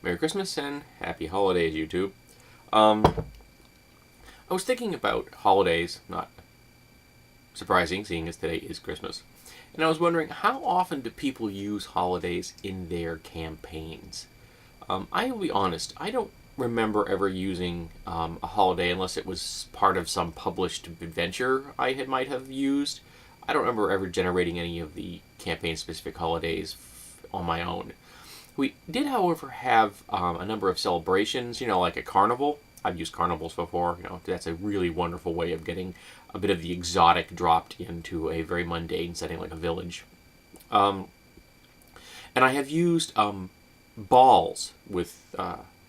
Merry Christmas and Happy Holidays, YouTube. I was thinking about holidays, not surprising, seeing as today is Christmas. And I was wondering, how often do people use holidays in their campaigns? I will be honest, I don't remember ever using a holiday unless it was part of some published adventure might have used. I don't remember ever generating any of the campaign-specific holidays on my own. We did, however, have a number of celebrations, like a carnival. I've used carnivals before. That's a really wonderful way of getting a bit of the exotic dropped into a very mundane setting like a village. And I have used balls with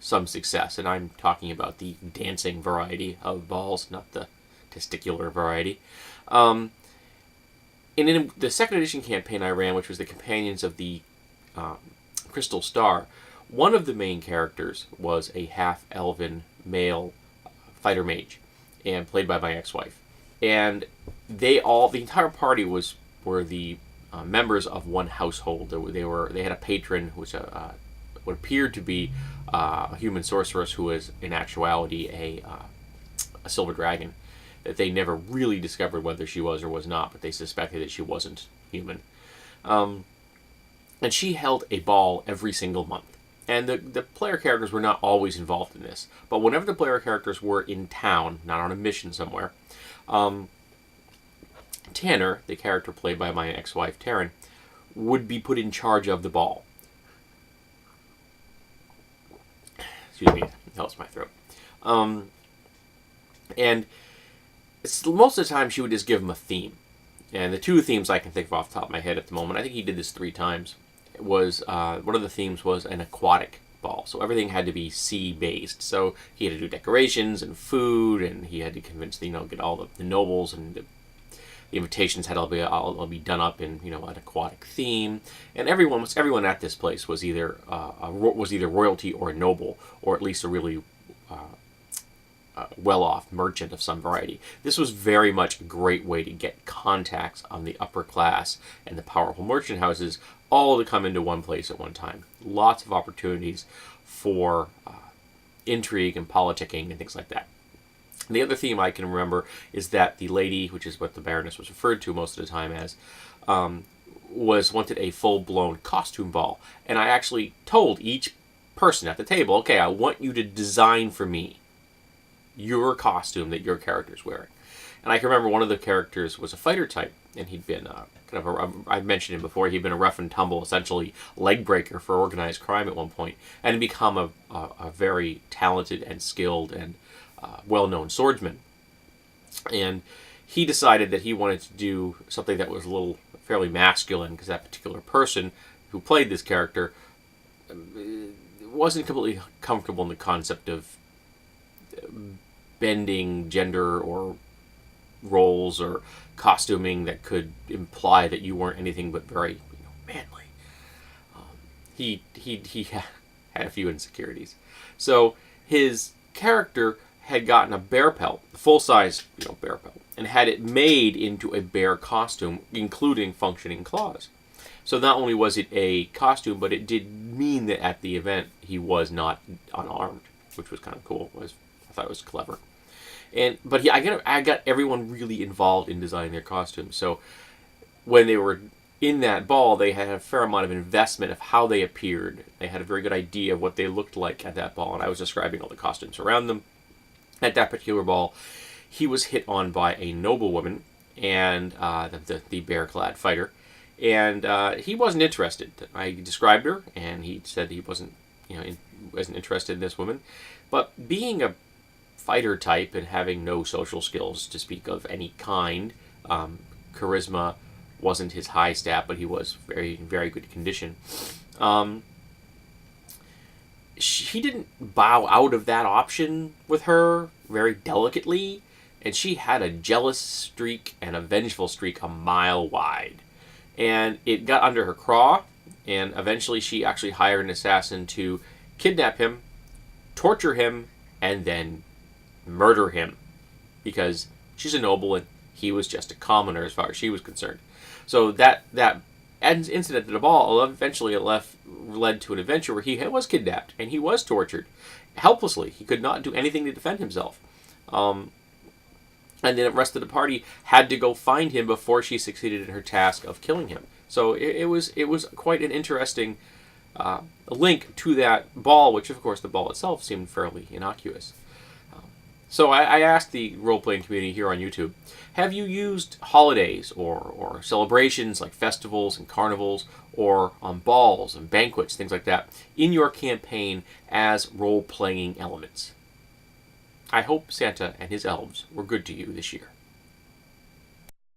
some success, and I'm talking about the dancing variety of balls, not the testicular variety. And in the second edition campaign I ran, which was the Companions of the Crystal Star, one of the main characters was a half-elven male fighter mage, and played by my ex-wife. And the entire party were the members of one household. They had a patron, which what appeared to be a human sorceress, who was in actuality a silver dragon. That they never really discovered whether she was or was not, but they suspected that she wasn't human. And she held a ball every single month. And the player characters were not always involved in this. But whenever the player characters were in town, not on a mission somewhere, Tanner, the character played by my ex-wife Taryn, would be put in charge of the ball. Excuse me, it helps my throat. And most of the time she would just give him a theme. And the two themes I can think of off the top of my head at the moment, I think he did this 3 times, was one of the themes was an aquatic ball. So everything had to be sea-based. So he had to do decorations and food, and he had to convince get all the nobles, and the invitations had to all be done up in an aquatic theme. And almost everyone at this place was either royalty or a noble, or at least a really well-off merchant of some variety. This was very much a great way to get contacts on the upper class and the powerful merchant houses, all to come into one place at one time. Lots of opportunities for intrigue and politicking and things like that. The other theme I can remember is that the lady, which is what the Baroness was referred to most of the time as, wanted a full-blown costume ball. And I actually told each person at the table, okay, I want you to design for me your costume that your character's wearing. And I can remember one of the characters was a fighter type, and he'd been I've mentioned him before, he'd been a rough and tumble, essentially leg breaker for organized crime at one point, and had become a very talented and skilled and well-known swordsman. And he decided that he wanted to do something that was a little fairly masculine, because that particular person who played this character wasn't completely comfortable in the concept of bending gender or roles or costuming that could imply that you weren't anything but very manly. He had a few insecurities, so his character had gotten a bear pelt, a full-size bear pelt, and had it made into a bear costume, including functioning claws. So not only was it a costume, but it did mean that at the event he was not unarmed, which was kind of cool. I thought it was clever. But I got everyone really involved in designing their costumes. So when they were in that ball, they had a fair amount of investment of how they appeared. They had a very good idea of what they looked like at that ball, and I was describing all the costumes around them. At that particular ball, he was hit on by a noblewoman and the bear-clad fighter, and he wasn't interested. I described her, and he said he wasn't interested in this woman. But being a fighter type and having no social skills to speak of any kind, charisma wasn't his high stat, but he was very, very good condition. He didn't bow out of that option with her very delicately, and she had a jealous streak and a vengeful streak a mile wide. And it got under her craw, and eventually she actually hired an assassin to kidnap him, torture him, and then murder him, because she's a noble and he was just a commoner as far as she was concerned. So that incident at a ball eventually led to an adventure where he was kidnapped and he was tortured helplessly. He could not do anything to defend himself. And then the rest of the party had to go find him before she succeeded in her task of killing him. So it was quite an interesting link to that ball, which of course the ball itself seemed fairly innocuous. So I asked the role-playing community here on YouTube, have you used holidays or celebrations like festivals and carnivals or balls and banquets, things like that, in your campaign as role-playing elements? I hope Santa and his elves were good to you this year.